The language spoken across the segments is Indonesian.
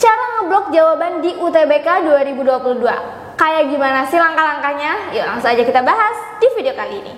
Cara ngeblok jawaban di UTBK 2022. Kayak gimana sih langkah-langkahnya? Yuk langsung aja kita bahas di video kali ini.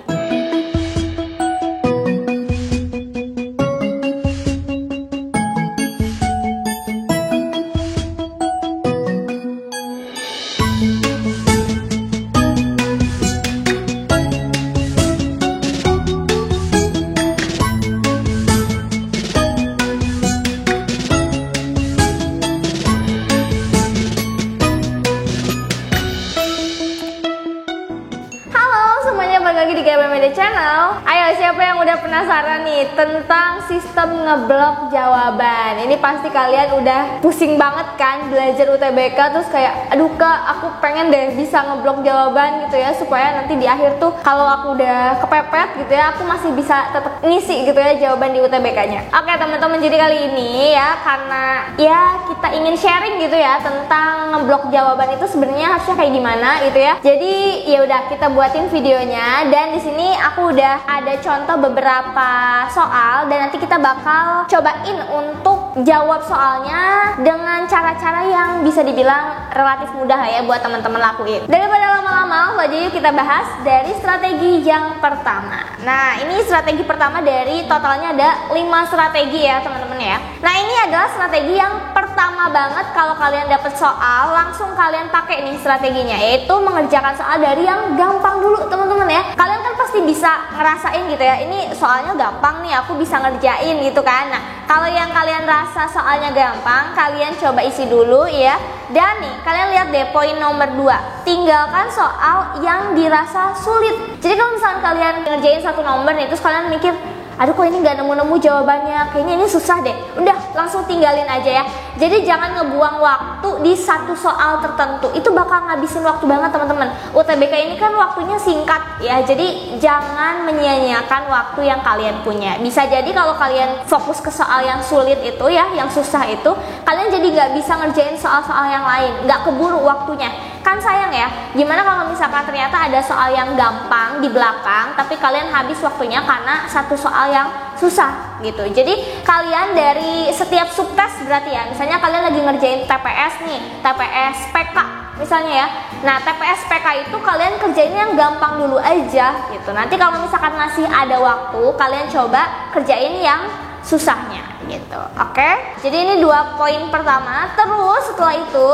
Lagi di GBM Media Channel. Ayo, siapa yang udah penasaran nih tentang sistem ngeblok jawaban? Ini pasti kalian udah pusing banget kan belajar UTBK, terus kayak aduh Kak, aku pengen deh bisa ngeblok jawaban gitu ya, supaya nanti di akhir tuh kalau aku udah kepepet gitu ya, aku masih bisa tetap ngisi gitu ya jawaban di UTBK-nya. Oke teman-teman, jadi kali ini ya, karena ya kita ingin sharing gitu ya tentang ngeblok jawaban itu sebenarnya harusnya kayak gimana gitu ya. Jadi ya udah kita buatin videonya. Dan di sini aku udah ada contoh beberapa soal dan nanti kita bakal cobain untuk jawab soalnya dengan cara-cara yang bisa dibilang relatif mudah ya buat teman-teman lakuin. Daripada lama-lama, langsung aja yuk kita bahas dari strategi yang pertama. Nah, ini strategi pertama dari totalnya ada 5 strategi ya teman-teman ya. Nah, ini adalah strategi yang pertama banget kalau kalian dapet soal langsung kalian pakai nih strateginya, yaitu mengerjakan soal dari yang gampang dulu teman-teman ya. Kalian kan pasti bisa ngerasain gitu ya, ini soalnya gampang nih, aku bisa ngerjain gitu kan. Nah, kalau yang kalian rasa soalnya gampang, kalian coba isi dulu ya. Dan nih, kalian lihat deh poin nomor 2, tinggalkan soal yang dirasa sulit. Jadi kalau misalnya kalian ngerjain satu nomor nih, terus kalian mikir, aduh kok ini nggak nemu-nemu jawabannya, kayaknya ini susah deh, udah langsung tinggalin aja ya. Jadi jangan ngebuang waktu di satu soal tertentu, itu bakal ngabisin waktu banget teman-teman. UTBK ini kan waktunya singkat ya, jadi jangan menyia-nyiakan waktu yang kalian punya. Bisa jadi kalau kalian fokus ke soal yang sulit itu ya, yang susah itu, kalian jadi nggak bisa ngerjain soal-soal yang lain, nggak keburu waktunya. Kan sayang ya, gimana kalau misalkan ternyata ada soal yang gampang di belakang, tapi kalian habis waktunya karena satu soal yang susah gitu. Jadi kalian dari setiap subtes berarti ya, misalnya kalian lagi ngerjain TPS nih, TPS PK misalnya ya. Nah, TPS PK itu kalian kerjain yang gampang dulu aja gitu. Nanti kalau misalkan masih ada waktu, kalian coba kerjain yang susahnya gitu. Oke? Jadi ini 2 poin pertama. Terus setelah itu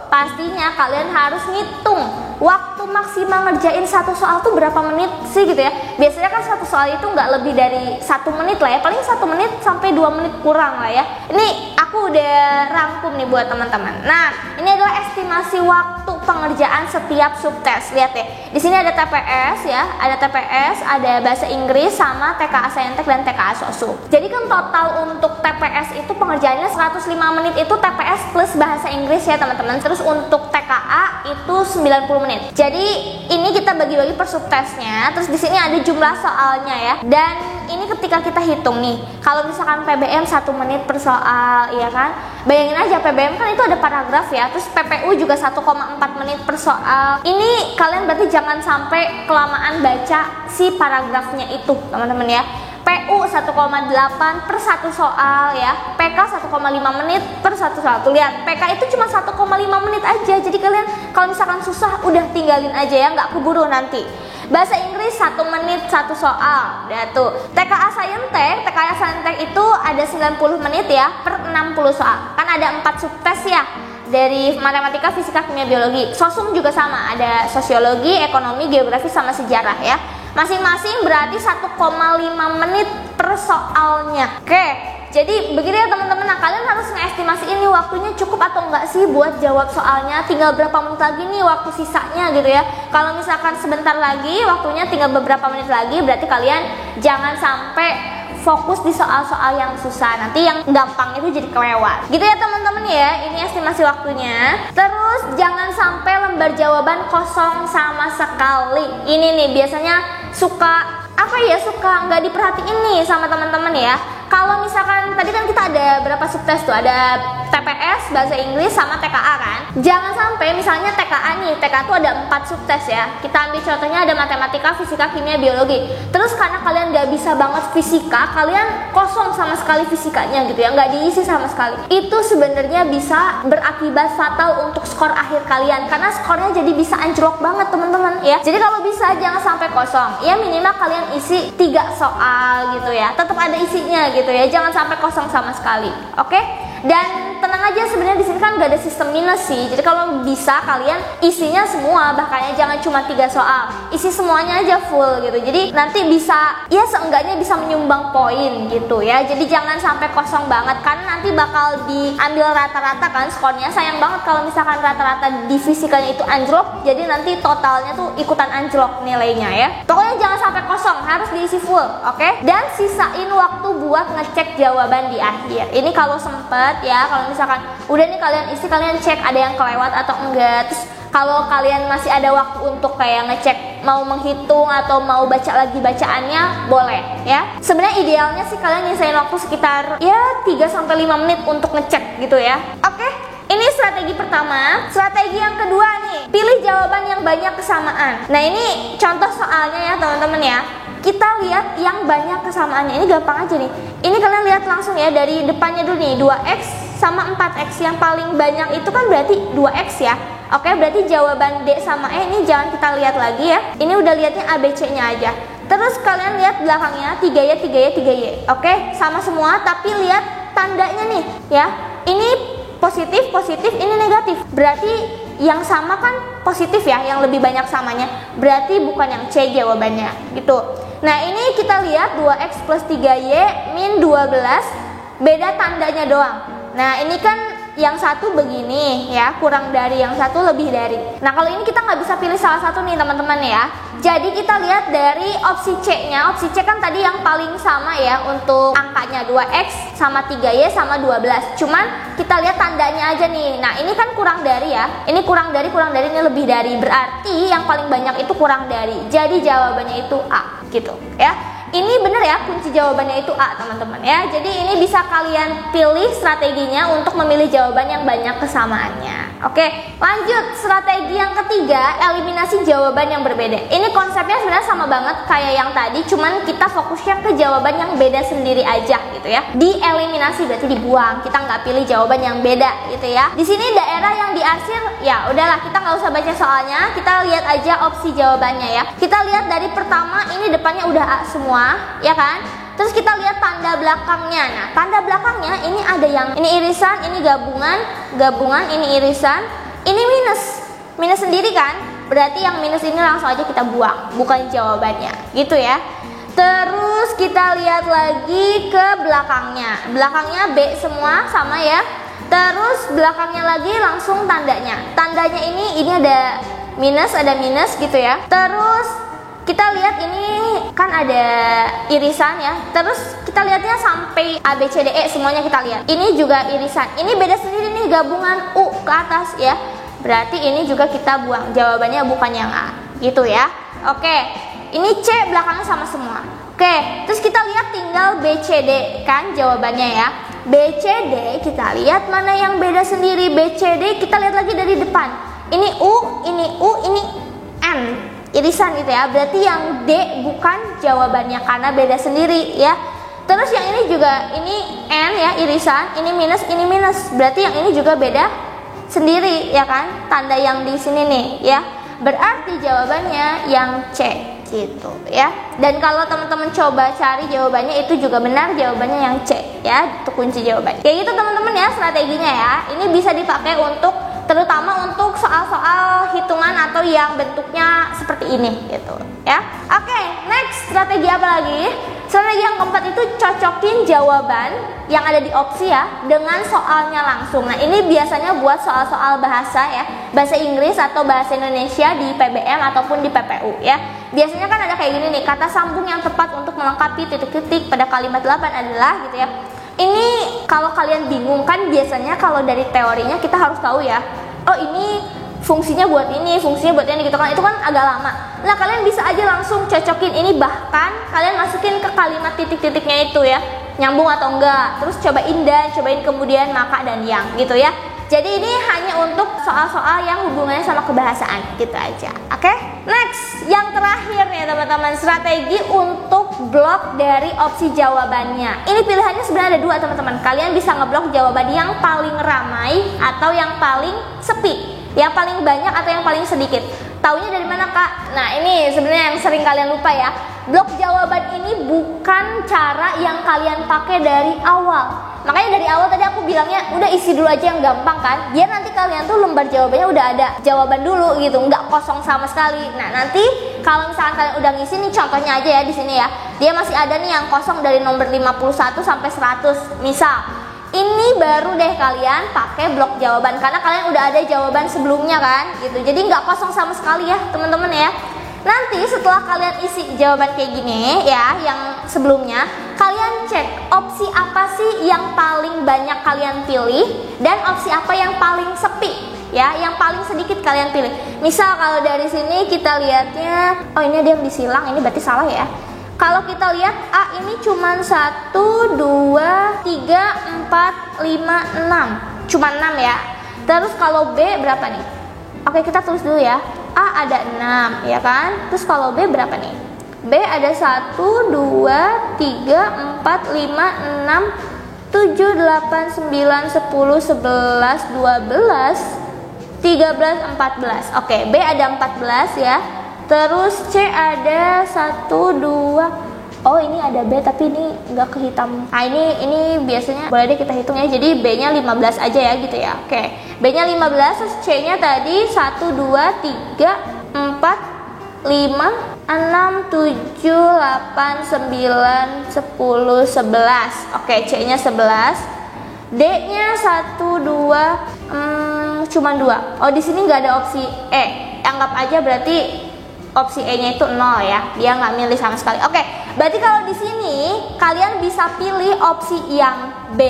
pastinya kalian harus ngitung waktu maksimal ngerjain satu soal tuh berapa menit sih gitu ya. Biasanya kan satu soal itu nggak lebih dari 1 menit lah ya, paling 1 menit sampai 2 menit kurang lah ya. Ini aku udah rangkum nih buat teman-teman. Nah, ini adalah estimasi waktu pengerjaan setiap subtes. Lihat ya, di sini ada TPS ya, ada bahasa Inggris sama TKA Saintek dan TKA Sosum. Jadi kan total untuk TPS itu pengerjaannya 105 menit itu TPS plus bahasa Inggris ya teman-teman. Terus untuk TKA itu 90 menit. Jadi ini kita bagi-bagi per subtesnya. Terus di sini ada jumlah soalnya ya. Dan ini ketika kita hitung nih, kalau misalkan PBM 1 menit per soal, ya kan? Bayangin aja PBM kan itu ada paragraf ya. Terus PPU juga 1,4 menit per soal. Ini kalian berarti jangan sampai kelamaan baca si paragrafnya itu, teman-teman ya. PU 1,8 per satu soal ya, PK 1,5 menit per satu soal. Tuh lihat, PK itu cuma 1,5 menit aja. Jadi kalian kalau misalkan susah udah tinggalin aja ya, nggak keburu nanti. Bahasa Inggris 1 menit satu soal. Udah tuh. TKA Saintek itu ada 90 menit ya per 60 soal. Kan ada 4 subtes ya, dari matematika, fisika, kimia, biologi. Sosum juga sama, ada sosiologi, ekonomi, geografi sama sejarah ya. Masing-masing berarti 1,5 menit per soalnya. Oke, jadi begini ya teman-teman. Nah, kalian harus ngestimasi ini waktunya cukup atau enggak sih buat jawab soalnya. Tinggal berapa menit lagi nih waktu sisanya gitu ya. Kalau misalkan sebentar lagi waktunya tinggal beberapa menit lagi, berarti kalian jangan sampai fokus di soal-soal yang susah, nanti yang gampang itu jadi kelewat gitu ya teman-teman ya. Ini estimasi waktunya. Terus jangan sampai lembar jawaban kosong sama sekali. Ini nih biasanya suka nggak diperhatiin nih sama teman-teman ya. Kalau misalkan tadi kan kita ada berapa subtes tuh? Ada TPS, bahasa Inggris, sama TKA kan? Jangan sampai misalnya TKA nih, TKA tuh ada 4 subtes ya. Kita ambil contohnya ada matematika, fisika, kimia, biologi. Terus karena kalian nggak bisa banget fisika, kalian kosong sama sekali fisikanya gitu ya, nggak diisi sama sekali. Itu sebenarnya bisa berakibat fatal untuk skor akhir kalian, karena skornya jadi bisa anjlok banget teman-teman ya. Jadi kalau bisa jangan sampai kosong. Ya minimal kalian isi 3 soal gitu ya. Tetap ada isinya gitu ya. Jangan sampai kosong sama sekali. Oke? Dan tenang aja, sebenarnya di sini kan gak ada sistem minus sih. Jadi kalau bisa kalian isinya semua, bahkan jangan cuma 3 soal, isi semuanya aja full gitu. Jadi nanti bisa, ya seenggaknya bisa menyumbang poin gitu ya. Jadi jangan sampai kosong banget, karena nanti bakal diambil rata-rata kan skornya. Sayang banget kalau misalkan rata-rata di fisikanya itu anjlok, jadi nanti totalnya tuh ikutan anjlok nilainya ya. Pokoknya jangan sampai kosong, harus diisi full, oke? Dan sisain waktu buat ngecek jawaban di akhir. Ini kalau sempet ya, kalau misalkan udah nih kalian isi, kalian cek ada yang kelewat atau enggak. Terus kalau kalian masih ada waktu untuk kayak ngecek, mau menghitung atau mau baca lagi bacaannya, boleh ya. Sebenarnya idealnya sih kalian nyisain waktu sekitar ya 3-5 menit untuk ngecek gitu ya. Oke, ini strategi pertama. Strategi yang kedua nih, pilih jawaban yang banyak kesamaan. Nah ini contoh soalnya ya teman-teman ya. Kita lihat yang banyak kesamaannya. Ini gampang aja nih. Ini kalian lihat langsung ya, dari depannya dulu nih, 2x sama 4x. Yang paling banyak itu kan berarti 2x ya. Oke, berarti jawaban D sama E ini jangan kita lihat lagi ya. Ini udah lihatnya ABC-nya aja. Terus kalian lihat belakangnya 3Y, 3Y, 3Y. Oke, sama semua, tapi lihat tandanya nih ya. Ini positif, positif, ini negatif. Berarti yang sama kan positif ya, yang lebih banyak samanya. Berarti bukan yang C jawabannya gitu. Nah ini kita lihat 2x plus 3y min 12, beda tandanya doang. Nah ini kan yang satu begini ya, kurang dari, yang satu lebih dari. Nah kalau ini kita nggak bisa pilih salah satu nih teman-teman ya. Jadi kita lihat dari opsi C-nya. Opsi C kan tadi yang paling sama ya untuk angkanya, 2x sama 3y sama 12. Cuman kita lihat tandanya aja nih. Nah ini kan kurang dari ya. Ini kurang dari, ini lebih dari. Berarti yang paling banyak itu kurang dari. Jadi jawabannya itu A gitu ya. Ini bener ya, kunci jawabannya itu A teman-teman ya. Jadi ini bisa kalian pilih strateginya untuk memilih jawaban yang banyak kesamaannya. Oke, lanjut strategi yang ketiga, eliminasi jawaban yang berbeda. Ini konsepnya sebenarnya sama banget kayak yang tadi, cuman kita fokusnya ke jawaban yang beda sendiri aja gitu ya. Dieliminasi berarti dibuang, kita nggak pilih jawaban yang beda gitu ya. Di sini daerah yang diarsir, ya udahlah kita nggak usah baca soalnya, kita lihat aja opsi jawabannya ya. Kita lihat dari pertama, ini depannya udah A semua ya kan. Terus kita lihat tanda belakangnya. Nah tanda belakangnya ini ada yang ini irisan, ini gabungan, ini irisan, ini minus sendiri kan. Berarti yang minus ini langsung aja kita buang, bukan jawabannya gitu ya. Terus kita lihat lagi ke belakangnya B semua sama ya. Terus belakangnya lagi langsung tandanya ini ada minus gitu ya. Terus kita lihat ini kan ada irisan ya. Terus kita lihatnya sampai A, B, C, D, E semuanya kita lihat. Ini juga irisan. Ini beda sendiri nih, gabungan U ke atas ya. Berarti ini juga kita buang. Jawabannya bukan yang A gitu ya. Oke, ini C belakangnya sama semua. Oke, terus kita lihat tinggal B, C, D kan jawabannya ya. B, C, D kita lihat mana yang beda sendiri. B, C, D kita lihat lagi dari depan. Ini U, ini N. Irisan gitu ya, berarti yang D bukan jawabannya karena beda sendiri ya. Terus yang ini juga, ini N ya, irisan, ini minus, berarti yang ini juga beda sendiri ya kan, tanda yang di sini nih ya. Berarti jawabannya yang C gitu ya. Dan kalau teman-teman coba cari jawabannya itu juga benar, jawabannya yang C ya, itu kunci jawabannya. Kayak gitu teman-teman ya strateginya ya. Ini bisa dipakai untuk, terutama untuk soal-soal hitungan atau yang bentuknya seperti ini gitu ya. Oke, next strategi apa lagi? Strategi yang keempat itu cocokin jawaban yang ada di opsi ya dengan soalnya langsung. Nah ini biasanya buat soal-soal bahasa ya, bahasa Inggris atau bahasa Indonesia di PBM ataupun di PPU ya. Biasanya kan ada kayak gini nih, kata sambung yang tepat untuk melengkapi titik-titik pada kalimat 8 adalah gitu ya. Ini kalau kalian bingung kan, biasanya kalau dari teorinya kita harus tahu ya, oh ini fungsinya buat ini, fungsinya buat ini gitu kan, itu kan agak lama. Nah kalian bisa aja langsung cocokin ini, bahkan kalian masukin ke kalimat titik-titiknya itu ya. nyambung atau enggak. Terus cobain dan, cobain kemudian maka dan yang gitu ya. Jadi ini hanya untuk soal-soal yang hubungannya sama kebahasaan gitu aja. Oke? Next, yang terakhir nih teman-teman, strategi untuk blok dari opsi jawabannya. Ini pilihannya sebenarnya ada dua teman-teman. Kalian bisa ngeblok jawaban yang paling ramai atau yang paling sepi, yang paling banyak atau yang paling sedikit. Taunya dari mana kak? Nah ini sebenarnya yang sering kalian lupa ya. Blok jawaban ini bukan cara yang kalian pakai dari awal. Makanya dari awal tadi aku bilangnya udah isi dulu aja yang gampang kan. Biar nanti kalian tuh lembar jawabannya udah ada jawaban dulu gitu, nggak kosong sama sekali. Nah nanti kalau misalkan kalian udah ngisi nih, contohnya aja ya di sini ya. Dia masih ada nih yang kosong dari nomor 51 sampai 100 misal. Ini baru deh kalian pakai blok jawaban karena kalian udah ada jawaban sebelumnya kan gitu. Jadi nggak kosong sama sekali ya teman-teman ya. Nanti setelah kalian isi jawaban kayak gini ya, yang sebelumnya, kalian cek opsi apa sih yang paling banyak kalian pilih dan opsi apa yang paling sepi ya, yang paling sedikit kalian pilih. Misal kalau dari sini kita lihatnya, oh ini ada yang disilang, ini berarti salah ya. Kalau kita lihat A ini cuma 1, 2, 3, 4, 5, 6, cuma 6 ya. Terus kalau B berapa nih? Oke kita tulis dulu ya. A ada 6 ya kan. Terus kalau B berapa nih? B ada 1, 2, 3, 4, 5, 6, 7, 8, 9, 10, 11, 12, 13, 14. Oke, B ada 14 ya. Terus C ada 1, 2. Oh ini ada B tapi ini nggak kehitam. Nah ini biasanya boleh deh kita hitung ya. Jadi B nya 15 aja ya gitu ya. Oke, B nya 15, terus C nya tadi 1, 2, 3, 4, 5, 6, 7, 8, 9, 10, 11, 11. Oke, C nya 11. D nya 1, 2, cuma 2. Oh di sini nggak ada opsi E. Anggap aja berarti opsi E-nya itu 0 ya, dia nggak milih sama sekali. Oke, berarti kalau di sini kalian bisa pilih opsi yang B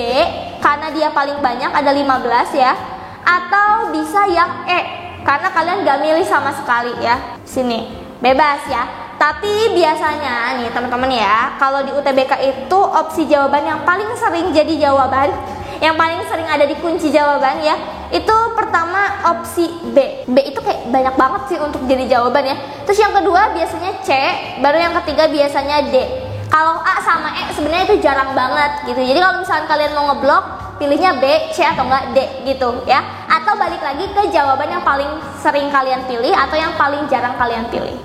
karena dia paling banyak ada 15 ya, atau bisa yang E karena kalian nggak milih sama sekali ya. Sini bebas ya. Tapi biasanya nih teman-teman ya, kalau di UTBK itu opsi jawaban yang paling sering jadi jawaban, yang paling sering ada di kunci jawaban ya, itu pertama opsi B. B itu kayak banyak banget sih untuk jadi jawaban ya. Terus yang kedua biasanya C, baru yang ketiga biasanya D. Kalau A sama E sebenarnya itu jarang banget gitu. Jadi kalau misalkan kalian mau ngeblok, pilihnya B, C atau enggak D gitu ya. Atau balik lagi ke jawaban yang paling sering kalian pilih atau yang paling jarang kalian pilih.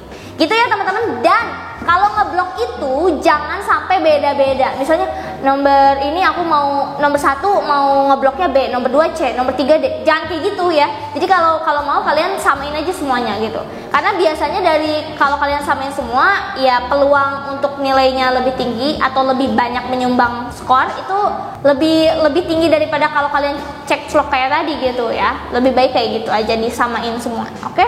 Gitu ya teman-teman. Dan kalau ngeblok itu jangan sampai beda-beda. Misalnya nomor ini aku mau nomor 1 mau ngebloknya B, nomor 2 C, nomor 3 D. Jangan kayak gitu ya. Jadi kalau mau kalian samain aja semuanya gitu. Karena biasanya dari kalau kalian samain semua, ya peluang untuk nilainya lebih tinggi atau lebih banyak menyumbang skor itu lebih tinggi daripada kalau kalian cek vlog kayak tadi gitu ya. Lebih baik kayak gitu aja disamain semua. Oke,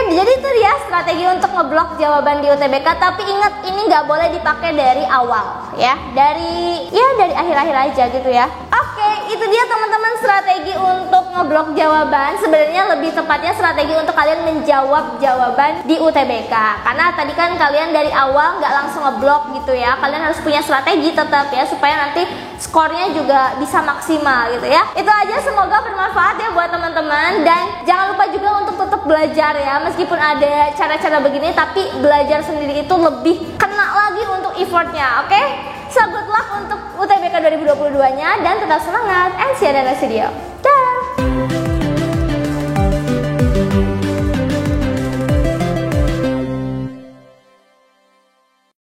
jadi itu dia strategi untuk ngeblok jawaban di UTBK. Tapi ingat ini nggak boleh dipakai dari awal ya. Dari akhir-akhir aja gitu ya. Oke, itu dia teman-teman strategi untuk ngeblok jawaban. Sebenarnya lebih tepatnya strategi untuk kalian menjawab jawaban di UTBK. Karena tadi kan kalian dari awal nggak langsung ngeblok gitu ya. Kalian harus punya strategi tetap ya supaya nanti skornya juga bisa maksimal gitu ya. Itu aja, semoga bermanfaat ya buat teman-teman. Dan jangan lupa juga untuk tetap belajar ya. Meskipun ada cara-cara begini, tapi belajar sendiri itu lebih kena lagi untuk effortnya. Oke? So good luck untuk UTBK 2022 nya dan tetap semangat and see you in the next video. Dah.